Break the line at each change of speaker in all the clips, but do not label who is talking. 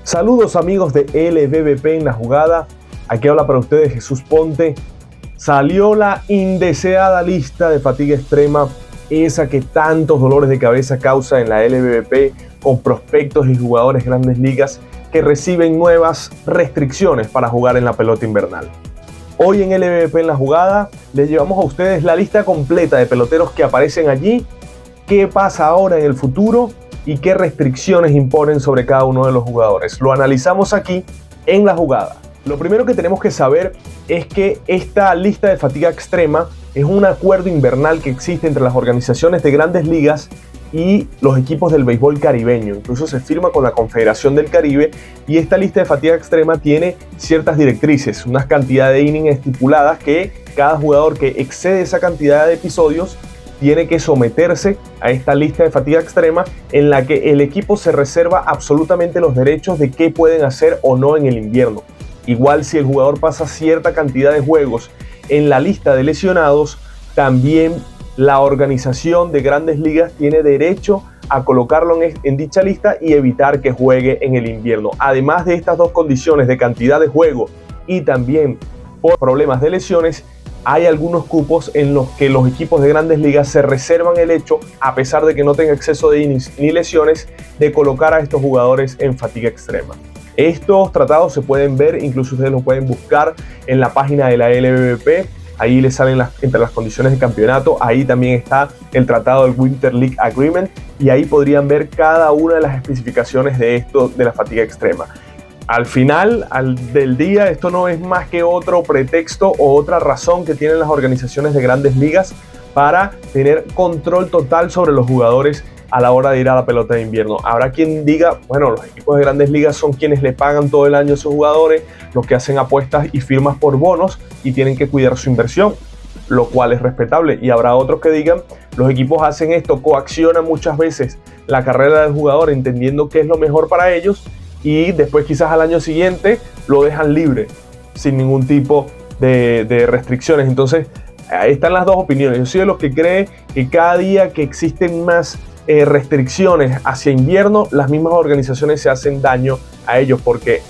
Saludos amigos de LBBP en la jugada. Aquí habla para ustedes Jesús Ponte. Salió la indeseada lista de fatiga extrema, esa que tantos dolores de cabeza causa en la LBBP con prospectos y jugadores de grandes ligas que reciben nuevas restricciones para jugar en la pelota invernal. Hoy en LBBP en la jugada les llevamos a ustedes la lista completa de peloteros que aparecen allí, qué pasa ahora en el futuro y qué restricciones imponen sobre cada uno de los jugadores. Lo analizamos aquí en la jugada. Lo primero que tenemos que saber es que esta lista de fatiga extrema es un acuerdo invernal que existe entre las organizaciones de grandes ligas y los equipos del béisbol caribeño. Incluso se firma con la Confederación del Caribe y esta lista de fatiga extrema tiene ciertas directrices, unas cantidades de innings estipuladas que cada jugador que excede esa cantidad de episodios tiene que someterse a esta lista de fatiga extrema en la que el equipo se reserva absolutamente los derechos de qué pueden hacer o no en el invierno. Igual si el jugador pasa cierta cantidad de juegos en la lista de lesionados, también la organización de grandes ligas tiene derecho a colocarlo en dicha lista y evitar que juegue en el invierno. Además de estas dos condiciones de cantidad de juego y también por problemas de lesiones, hay algunos cupos en los que los equipos de grandes ligas se reservan el hecho, a pesar de que no tenga exceso de innings ni lesiones, de colocar a estos jugadores en fatiga extrema. Estos tratados se pueden ver, incluso ustedes los pueden buscar en la página de la LBBP. Ahí les salen entre las condiciones de campeonato. Ahí también está el tratado del Winter League Agreement y ahí podrían ver cada una de las especificaciones de esto de la fatiga extrema. Al final del día, esto no es más que otro pretexto o otra razón que tienen las organizaciones de grandes ligas para tener control total sobre los jugadores a la hora de ir a la pelota de invierno. Habrá quien diga, bueno, los equipos de grandes ligas son quienes le pagan todo el año a sus jugadores, los que hacen apuestas y firmas por bonos y tienen que cuidar su inversión, lo cual es respetable. Y habrá otros que digan, los equipos hacen esto, coaccionan muchas veces la carrera del jugador entendiendo qué es lo mejor para ellos y después quizás al año siguiente lo dejan libre sin ningún tipo de restricciones. Entonces ahí están las dos opiniones. Yo soy de los que cree que cada día que existen más restricciones hacia invierno, las mismas organizaciones se hacen daño a ellos, porque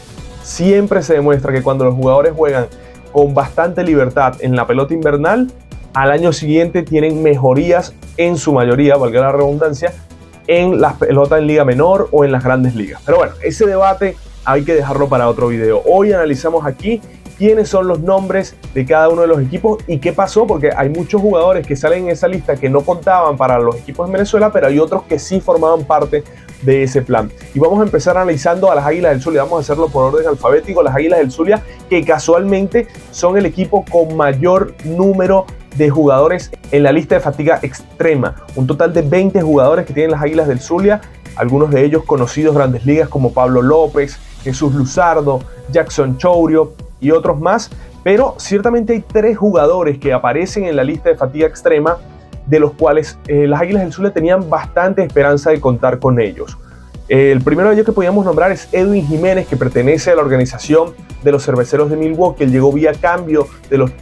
siempre se demuestra que cuando los jugadores juegan con bastante libertad en la pelota invernal, al año siguiente tienen mejorías en su mayoría, valga la redundancia, en la pelota en liga menor o en las grandes ligas. Pero bueno, ese debate hay que dejarlo para otro video. Hoy analizamos aquí quiénes son los nombres de cada uno de los equipos y qué pasó, porque hay muchos jugadores que salen en esa lista que no contaban para los equipos en Venezuela, pero hay otros que sí formaban parte de ese plan. Y vamos a empezar analizando a las Águilas del Zulia. Vamos a hacerlo por orden alfabético. Las Águilas del Zulia, que casualmente son el equipo con mayor número de jugadores en la lista de fatiga extrema. Un total de 20 jugadores que tienen las Águilas del Zulia, algunos de ellos conocidos grandes ligas como Pablo López, Jesús Luzardo, Jackson Chourio y otros más, pero ciertamente hay 3 jugadores que aparecen en la lista de fatiga extrema, de los cuales las Águilas del Zulia tenían bastante esperanza de contar con ellos. El primero de ellos que podíamos nombrar es Edwin Jiménez, que pertenece a la organización de los Cerveceros de Milwaukee. Él llegó vía cambio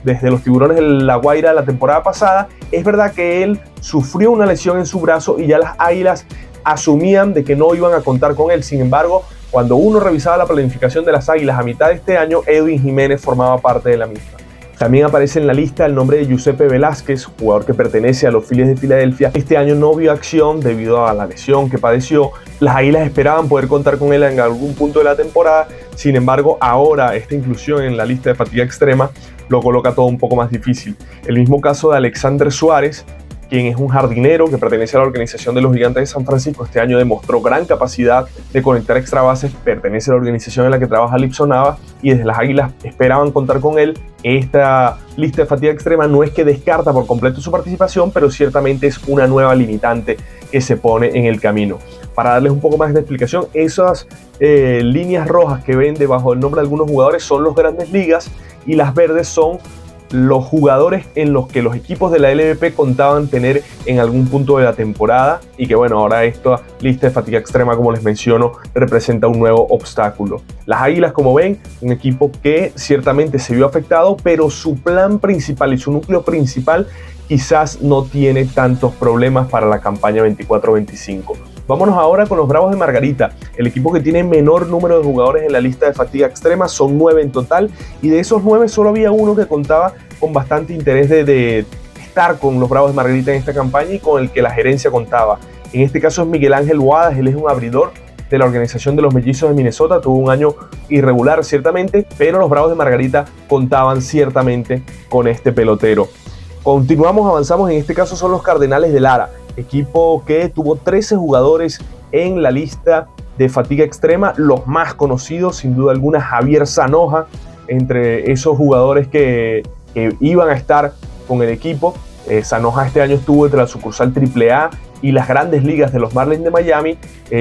desde los Tiburones de La Guaira la temporada pasada. Es verdad que él sufrió una lesión en su brazo y ya las Águilas asumían de que no iban a contar con él. Sin embargo, cuando uno revisaba la planificación de las Águilas a mitad de este año, Edwin Jiménez formaba parte de la misma. También aparece en la lista el nombre de Giuseppe Velázquez, jugador que pertenece a los Phillies de Filadelfia. Este año no vio acción debido a la lesión que padeció. Las Águilas esperaban poder contar con él en algún punto de la temporada. Sin embargo, ahora esta inclusión en la lista de fatiga extrema lo coloca todo un poco más difícil. El mismo caso de Alexander Suárez, quien es un jardinero que pertenece a la organización de los Gigantes de San Francisco. Este año demostró gran capacidad de conectar extra bases, pertenece a la organización en la que trabaja Lipson Nava y desde las Águilas esperaban contar con él. Esta lista de fatiga extrema no es que descarta por completo su participación, pero ciertamente es una nueva limitante que se pone en el camino. Para darles un poco más de explicación, esas líneas rojas que ven debajo del nombre de algunos jugadores son los grandes ligas y las verdes son los jugadores en los que los equipos de la LVP contaban tener en algún punto de la temporada y que bueno, ahora esta lista de fatiga extrema, como les menciono, representa un nuevo obstáculo. Las Águilas, como ven, un equipo que ciertamente se vio afectado, pero su plan principal y su núcleo principal quizás no tiene tantos problemas para la campaña 24-25. Vámonos ahora con los Bravos de Margarita, el equipo que tiene menor número de jugadores en la lista de fatiga extrema. Son 9 en total, y de esos 9 solo había uno que contaba con bastante interés de estar con los Bravos de Margarita en esta campaña y con el que la gerencia contaba. En este caso es Miguel Ángel Boadas. Él es un abridor de la organización de los Mellizos de Minnesota. Tuvo un año irregular ciertamente, pero los Bravos de Margarita contaban ciertamente con este pelotero. Continuamos, avanzamos. En este caso son los Cardenales de Lara, equipo que tuvo 13 jugadores en la lista de fatiga extrema. Los más conocidos, sin duda alguna, Javier Zanoja, entre esos jugadores que iban a estar con el equipo. Zanoja este año estuvo entre la sucursal AAA y las grandes ligas de los Marlins de Miami.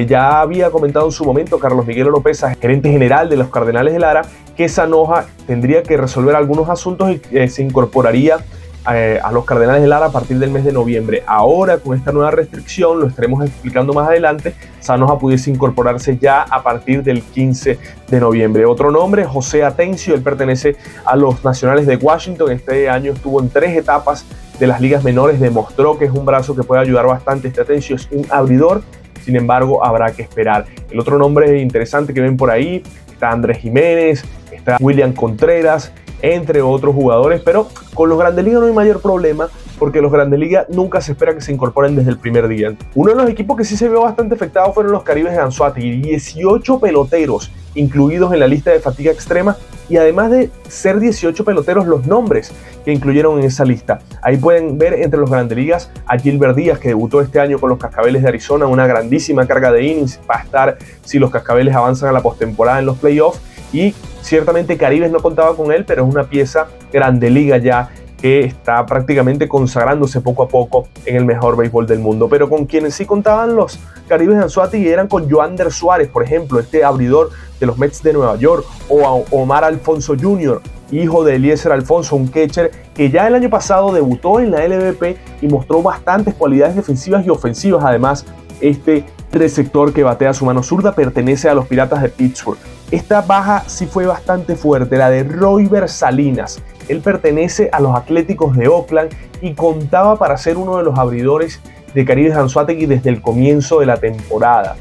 Ya había comentado en su momento Carlos Miguel Oropesa, gerente general de los Cardenales de Lara, que Zanoja tendría que resolver algunos asuntos y se incorporaría a los Cardenales de Lara a partir del mes de noviembre. Ahora, con esta nueva restricción, lo estaremos explicando más adelante, Zanoja pudiese incorporarse ya a partir del 15 de noviembre. Otro nombre, José Atencio. Él pertenece a los Nacionales de Washington. Este año estuvo en 3 etapas de las ligas menores, demostró que es un brazo que puede ayudar bastante. Este Atencio es un abridor, sin embargo habrá que esperar. El otro nombre interesante que ven por ahí, está Andrés Jiménez, está William Contreras, entre otros jugadores, pero con los Grandes Ligas no hay mayor problema, porque los Grandes Ligas nunca se espera que se incorporen desde el primer día. Uno de los equipos que sí se vio bastante afectado fueron los Caribes de Anzoátegui. 18 peloteros incluidos en la lista de fatiga extrema, y además de ser 18 peloteros, los nombres que incluyeron en esa lista. Ahí pueden ver entre los Grandes Ligas a Gilbert Díaz, que debutó este año con los Cascabeles de Arizona, una grandísima carga de innings, va a estar si los Cascabeles avanzan a la postemporada en los playoffs, y ciertamente Caribes no contaba con él, pero es una pieza Grande Liga ya, que está prácticamente consagrándose poco a poco en el mejor béisbol del mundo. Pero con quienes sí contaban los Caribes de Anzoátegui eran con Joander Suárez, por ejemplo, este abridor de los Mets de Nueva York, o a Omar Alfonso Jr., hijo de Eliezer Alfonso, un catcher que ya el año pasado debutó en la LVP y mostró bastantes cualidades defensivas y ofensivas. Además, este receptor que batea su mano zurda pertenece a los Piratas de Pittsburgh. Esta baja sí fue bastante fuerte, la de Royber Salinas. Él pertenece a los Atléticos de Oakland y contaba para ser uno de los abridores de Caribes de Anzoátegui desde el comienzo de la temporada.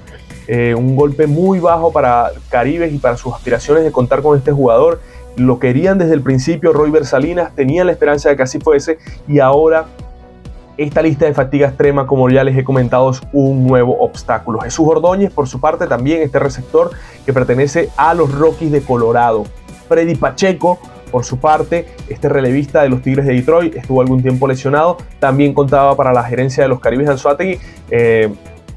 Un golpe muy bajo para Caribes y para sus aspiraciones de contar con este jugador. Lo querían desde el principio, Royber Salinas, tenían la esperanza de que así fuese, y ahora esta lista de fatiga extrema, como ya les he comentado, es un nuevo obstáculo. Jesús Ordóñez, por su parte, también este receptor que pertenece a los Rockies de Colorado. Freddy Pacheco, por su parte, este relevista de los Tigres de Detroit, estuvo algún tiempo lesionado, también contaba para la gerencia de los Caribes de Anzoátegui.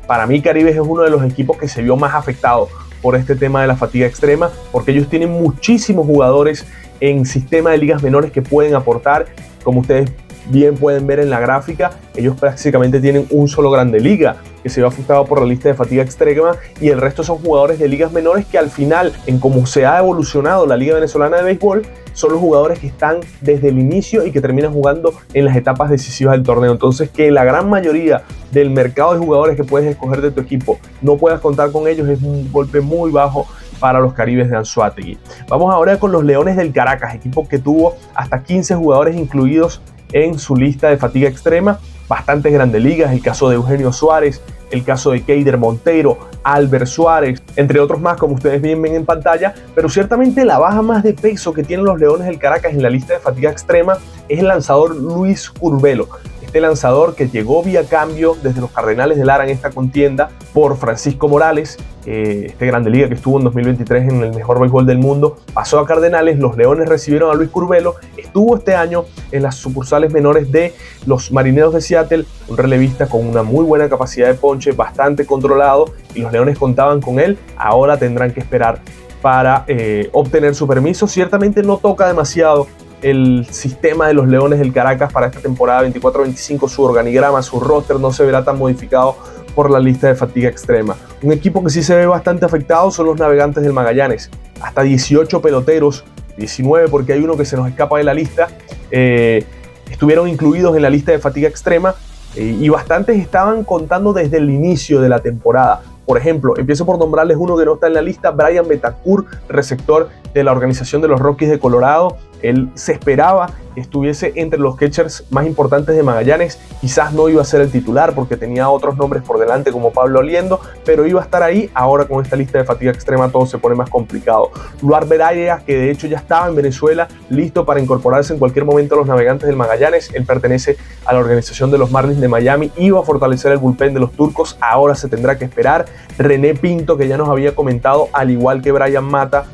Para mí, Caribes es uno de los equipos que se vio más afectado por este tema de la fatiga extrema, porque ellos tienen muchísimos jugadores en sistema de ligas menores que pueden aportar. Como ustedes bien pueden ver en la gráfica, ellos prácticamente tienen un solo Grande Liga que se vio afectado por la lista de fatiga extrema, y el resto son jugadores de ligas menores que al final, en cómo se ha evolucionado la Liga Venezolana de Béisbol, son los jugadores que están desde el inicio y que terminan jugando en las etapas decisivas del torneo. Entonces, que la gran mayoría del mercado de jugadores que puedes escoger de tu equipo no puedas contar con ellos es un golpe muy bajo para los Caribes de Anzoátegui. Vamos ahora con los Leones del Caracas, equipo que tuvo hasta 15 jugadores incluidos en su lista de fatiga extrema. Bastantes Grandes Ligas, el caso de Eugenio Suárez, el caso de Keider Montero, Albert Suárez, entre otros más, como ustedes bien ven en pantalla. Pero ciertamente la baja más de peso que tienen los Leones del Caracas en la lista de fatiga extrema es el lanzador Luis Curvelo. Este lanzador que llegó vía cambio desde los Cardenales de Lara en esta contienda por Francisco Morales, este Grande Liga que estuvo en 2023 en el mejor béisbol del mundo, pasó a Cardenales. Los Leones recibieron a Luis Curvelo, estuvo este año en las sucursales menores de los Marineros de Seattle, un relevista con una muy buena capacidad de ponche, bastante controlado, y los Leones contaban con él. Ahora tendrán que esperar para obtener su permiso. Ciertamente no toca demasiado el sistema de los Leones del Caracas para esta temporada 24-25, su organigrama, su roster no se verá tan modificado por la lista de fatiga extrema. Un equipo que sí se ve bastante afectado son los Navegantes del Magallanes. Hasta 18 peloteros, 19 porque hay uno que se nos escapa de la lista, estuvieron incluidos en la lista de fatiga extrema, y bastantes estaban contando desde el inicio de la temporada. Por ejemplo, empiezo por nombrarles uno que no está en la lista: Brian Betancourt, receptor de la organización de los Rockies de Colorado. Él se esperaba que estuviese entre los catchers más importantes de Magallanes. Quizás no iba a ser el titular porque tenía otros nombres por delante como Pablo Oliendo, pero iba a estar ahí. Ahora con esta lista de fatiga extrema todo se pone más complicado. Luar Beraya, que de hecho ya estaba en Venezuela, listo para incorporarse en cualquier momento a los Navegantes del Magallanes. Él pertenece a la organización de los Marlins de Miami. Iba a fortalecer el bullpen de los turcos. Ahora se tendrá que esperar. René Pinto, que ya nos había comentado, al igual que Bryan Mata,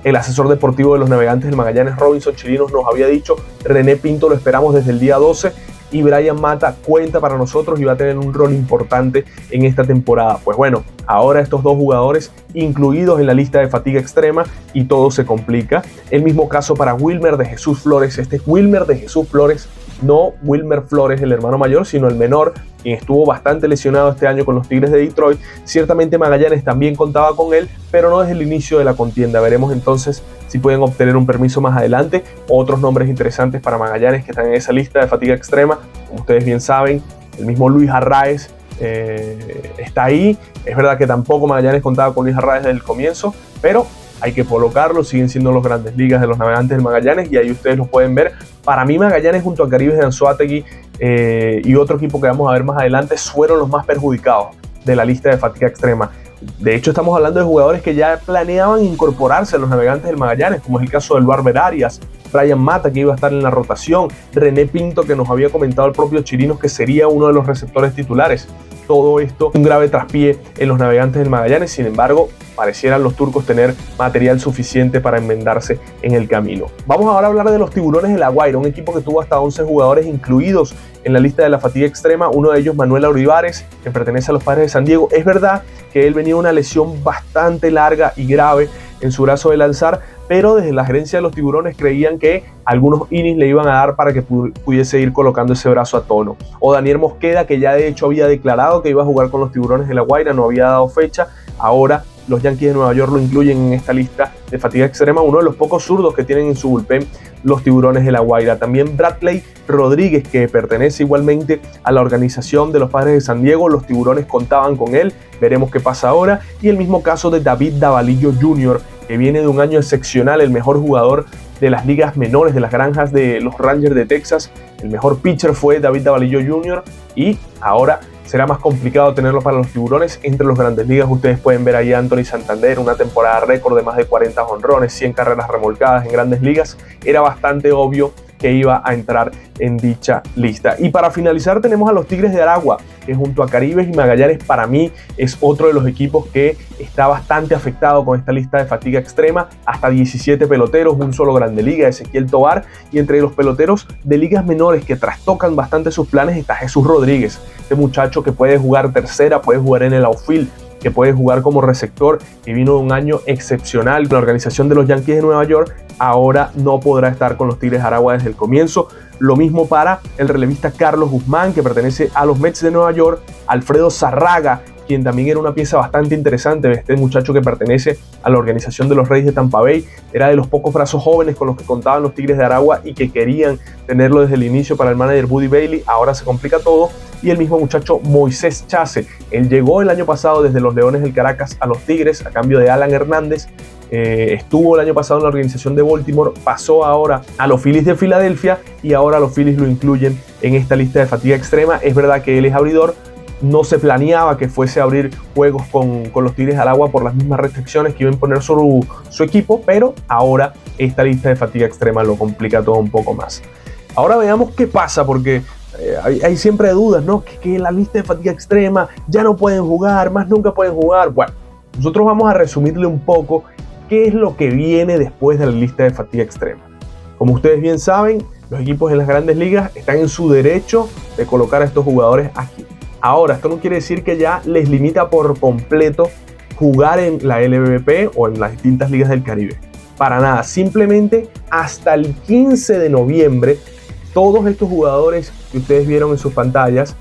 el asesor deportivo de los Navegantes del Magallanes, Robinson Chirinos, nos había dicho: René Pinto lo esperamos desde el día 12 y Bryan Mata cuenta para nosotros y va a tener un rol importante en esta temporada. Pues bueno, ahora estos dos jugadores incluidos en la lista de fatiga extrema y todo se complica. El mismo caso para Wilmer de Jesús Flores. Este es Wilmer de Jesús Flores, no Wilmer Flores, el hermano mayor, sino el menor, quien estuvo bastante lesionado este año con los Tigres de Detroit. Ciertamente Magallanes también contaba con él, pero no desde el inicio de la contienda. Veremos entonces si pueden obtener un permiso más adelante. Otros nombres interesantes para Magallanes que están en esa lista de fatiga extrema, como ustedes bien saben, el mismo Luis Arraez está ahí. Es verdad que tampoco Magallanes contaba con Luis Arraez desde el comienzo, pero hay que colocarlo. Siguen siendo los Grandes Ligas de los Navegantes del Magallanes y ahí ustedes los pueden ver. Para mí Magallanes junto a Caribes de Anzoátegui y otro equipo que vamos a ver más adelante fueron los más perjudicados de la lista de fatiga extrema. De hecho, estamos hablando de jugadores que ya planeaban incorporarse a los Navegantes del Magallanes, como es el caso del Barber Arias, Bryan Mata, que iba a estar en la rotación, René Pinto, que nos había comentado el propio Chirinos que sería uno de los receptores titulares. Todo esto un grave traspié en los Navegantes del Magallanes. Sin embargo, parecieran los turcos tener material suficiente para enmendarse en el camino. Vamos ahora a hablar de los Tiburones de La Guaira, un equipo que tuvo hasta 11 jugadores incluidos en la lista de la fatiga extrema. Uno de ellos, Manuel Olivares, que pertenece a los Padres de San Diego. Es verdad que él venía de una lesión bastante larga y grave en su brazo de lanzar, pero desde la gerencia de los Tiburones creían que algunos innings le iban a dar para que pudiese ir colocando ese brazo a tono. O Daniel Mosqueda, que ya de hecho había declarado que iba a jugar con los Tiburones de La Guaira, no había dado fecha. Ahora los Yankees de Nueva York lo incluyen en esta lista de fatiga extrema, uno de los pocos zurdos que tienen en su bullpen los Tiburones de La Guaira. También Bradley Rodríguez, que pertenece igualmente a la organización de los Padres de San Diego. Los Tiburones contaban con él, veremos qué pasa ahora. Y el mismo caso de David Davalillo Jr., que viene de un año excepcional, el mejor jugador de las ligas menores, de las granjas de los Rangers de Texas. El mejor pitcher fue David Davalillo Jr. y ahora será más complicado tenerlo para los Tiburones. Entre los Grandes Ligas ustedes pueden ver ahí a Anthony Santander, una temporada récord de más de 40 jonrones, 100 carreras remolcadas en Grandes Ligas. Era bastante obvio que iba a entrar en dicha lista. Y para finalizar tenemos a los Tigres de Aragua, que junto a Caribes y Magallanes para mí es otro de los equipos que está bastante afectado con esta lista de fatiga extrema. Hasta 17 peloteros, un solo Grande Liga, Ezequiel Tovar, y entre los peloteros de ligas menores que trastocan bastante sus planes está Jesús Rodríguez, este muchacho que puede jugar tercera, puede jugar en el outfield, que puede jugar como receptor, que vino de un año excepcional con la organización de los Yankees de Nueva York. Ahora no podrá estar con los Tigres de Aragua desde el comienzo. Lo mismo para el relevista Carlos Guzmán, que pertenece a los Mets de Nueva York. Alfredo Zarraga, quien también era una pieza bastante interesante, este muchacho que pertenece a la organización de los Reyes de Tampa Bay. Era de los pocos brazos jóvenes con los que contaban los Tigres de Aragua y que querían tenerlo desde el inicio para el manager Buddy Bailey. Ahora se complica todo. Y el mismo muchacho Moisés Chase, él llegó el año pasado desde los Leones del Caracas a los Tigres a cambio de Alan Hernández. Estuvo el año pasado en la organización de Baltimore, pasó ahora a los Phillies de Filadelfia y ahora los Phillies lo incluyen en esta lista de fatiga extrema. Es verdad que él es abridor, no se planeaba que fuese a abrir juegos con los Tigres de Aragua por las mismas restricciones que iba a imponer su equipo, pero ahora esta lista de fatiga extrema lo complica todo un poco más. Ahora veamos qué pasa, porque hay siempre dudas, ¿no? Que la lista de fatiga extrema ya no pueden jugar, más nunca pueden jugar. Bueno, nosotros vamos a resumirle un poco qué es lo que viene después de la lista de fatiga extrema. Como ustedes bien saben, los equipos en las Grandes Ligas están en su derecho de colocar a estos jugadores aquí. Ahora, esto no quiere decir que ya les limita por completo jugar en la LVP o en las distintas ligas del Caribe. Para nada, simplemente hasta el 15 de noviembre, todos estos jugadores que ustedes vieron en sus pantallas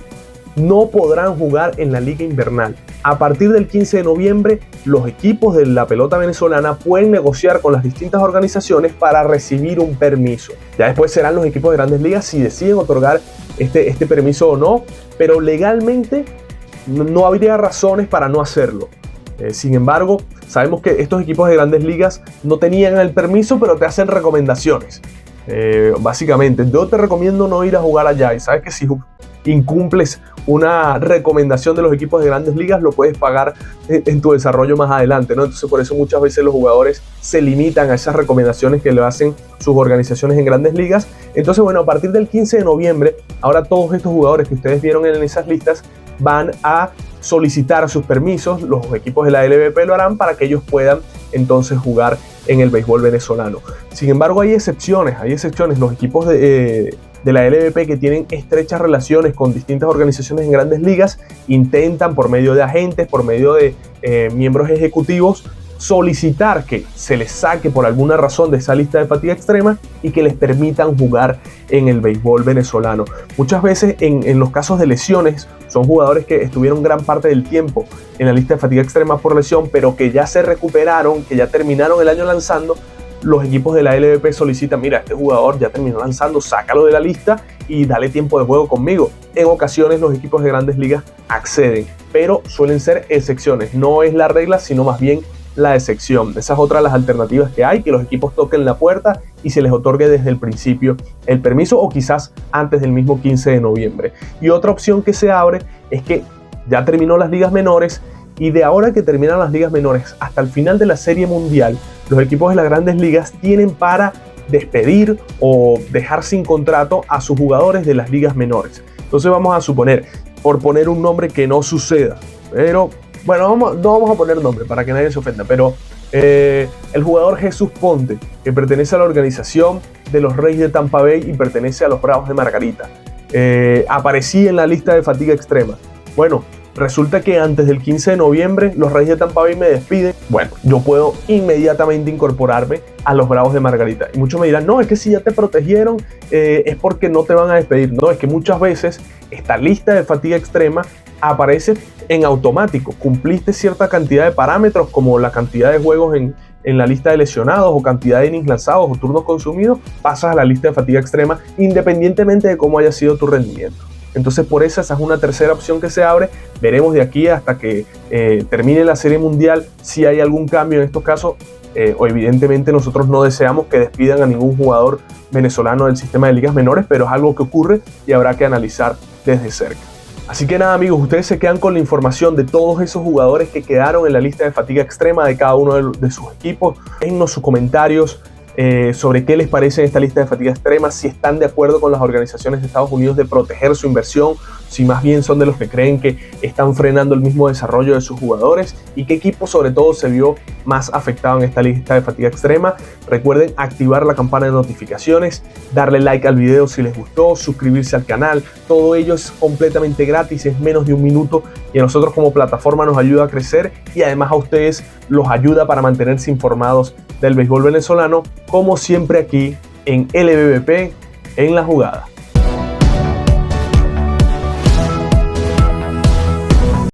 no podrán jugar en la liga invernal. A partir del 15 de noviembre, los equipos de la pelota venezolana pueden negociar con las distintas organizaciones para recibir un permiso. Ya después serán los equipos de Grandes Ligas si deciden otorgar este permiso o no, pero legalmente no habría razones para no hacerlo. Sin embargo, Sabemos que estos equipos de grandes ligas no tenían el permiso, pero te hacen recomendaciones. Básicamente, yo te recomiendo no ir a jugar allá, y sabes que si incumples una recomendación de los equipos de grandes ligas, lo puedes pagar en tu desarrollo más adelante, ¿no? Entonces por eso muchas veces los jugadores se limitan a esas recomendaciones que le hacen sus organizaciones en grandes ligas. Entonces bueno, a partir del 15 de noviembre, ahora todos estos jugadores que ustedes vieron en esas listas van a solicitar sus permisos. Los equipos de la LVP lo harán para que ellos puedan entonces jugar en el béisbol venezolano. Sin embargo, hay excepciones. Los equipos de la LVP que tienen estrechas relaciones con distintas organizaciones en grandes ligas intentan, por medio de agentes, por medio de miembros ejecutivos, solicitar que se les saque por alguna razón de esa lista de fatiga extrema y que les permitan jugar en el béisbol venezolano. Muchas veces en los casos de lesiones son jugadores que estuvieron gran parte del tiempo en la lista de fatiga extrema por lesión, pero que ya se recuperaron, que ya terminaron el año lanzando. Los equipos de la LVP solicitan: mira, este jugador ya terminó lanzando, sácalo de la lista y dale tiempo de juego conmigo. En ocasiones los equipos de grandes ligas acceden, pero suelen ser excepciones. No es la regla, sino más bien la excepción. Esa es otra de las alternativas que hay, que los equipos toquen la puerta y se les otorgue desde el principio el permiso, o quizás antes del mismo 15 de noviembre. Y otra opción que se abre es que ya terminó las ligas menores, y de ahora que terminan las ligas menores hasta el final de la Serie Mundial, los equipos de las grandes ligas tienen para despedir o dejar sin contrato a sus jugadores de las ligas menores. Entonces vamos a suponer, por poner un nombre que no suceda, pero bueno, no vamos a poner nombre para que nadie se ofenda, pero el jugador Jesús Ponte, que pertenece a la organización de los Reyes de Tampa Bay y pertenece a los Bravos de Margarita, aparecía en la lista de fatiga extrema. Bueno, resulta que antes del 15 de noviembre los Reyes de Tampa Bay me despiden. Bueno, yo puedo inmediatamente incorporarme a los Bravos de Margarita. Y muchos me dirán: no, es que si ya te protegieron es porque no te van a despedir. No, es que muchas veces esta lista de fatiga extrema aparece en automático. Cumpliste cierta cantidad de parámetros, como la cantidad de juegos en la lista de lesionados, o cantidad de innings lanzados o turnos consumidos, pasas a la lista de fatiga extrema independientemente de cómo haya sido tu rendimiento. Entonces por esa es una tercera opción que se abre. Veremos de aquí hasta que termine la Serie Mundial si hay algún cambio en estos casos. O evidentemente nosotros no deseamos que despidan a ningún jugador venezolano del sistema de ligas menores, pero es algo que ocurre y habrá que analizar desde cerca. Así que nada, amigos, ustedes se quedan con la información de todos esos jugadores que quedaron en la lista de fatiga extrema de cada uno de sus equipos. Déjennos sus comentarios sobre qué les parece esta lista de fatiga extrema, si están de acuerdo con las organizaciones de Estados Unidos de proteger su inversión, si más bien son de los que creen que están frenando el mismo desarrollo de sus jugadores, y qué equipo sobre todo se vio más afectado en esta lista de fatiga extrema. Recuerden activar la campana de notificaciones, darle like al video si les gustó, suscribirse al canal. Todo ello es completamente gratis, es menos de un minuto, y a nosotros como plataforma nos ayuda a crecer, y además a ustedes los ayuda para mantenerse informados del béisbol venezolano, como siempre aquí en LVP en la jugada.